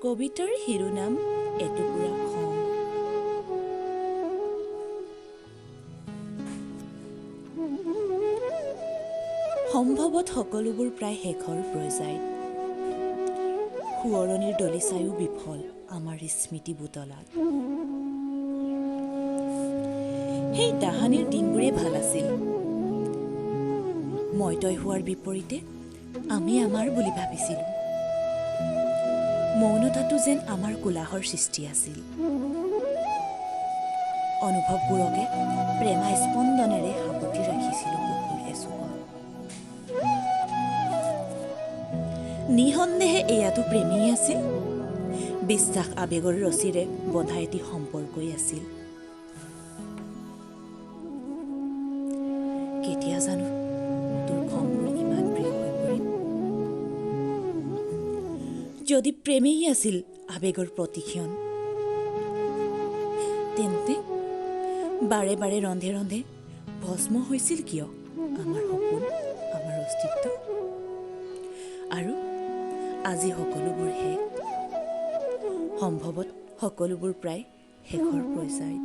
কবিতাৰ শিৰোনাম এটুকুৰা খং। সম্ভৱত সকলোবোৰ প্ৰায় শেষৰ পৰ্যায়ত। সোঁৱৰণিৰ দলিচায়ো বিফল আমাৰ স্মৃতি বুটলাত। সেই তাহানিৰ দিনবোৰে ভাল আছিল। মই তই হোৱাৰ বিপৰীতে আমি আমাৰ বুলি ভাবিছিলোঁ। মৌনতাটো যেন আমাৰ কোলাহৰ সৃষ্টি আছিল। অনুভৱবোৰকে প্ৰেমা স্পন্দনেৰে সাৱটি ৰাখিছিলোঁ বুকুৰ এচুকত। নিঃসন্দেহে এয়াতো প্ৰেমেই আছিল। বিশ্বাস আৱেগৰ ৰছীৰে বন্ধা এটি সম্পৰ্কই আছিল। কেতিয়া জানো তোৰ খংবোৰ ইমান প্ৰিয় হৈ পৰিল। যদি প্ৰেমেই আছিল আৱেগৰ প্ৰতিক্ষণ, তেন্তে বাৰে বাৰে ৰন্ধে ৰন্ধে ভস্ম হৈছিল কিয় আমাৰ সপোন, আমাৰ অস্তিত্ব? আৰু আজি সকলোবোৰ শেষ। সম্ভৱত সকলোবোৰ প্ৰায় শেষৰ পৰ্যায়ত।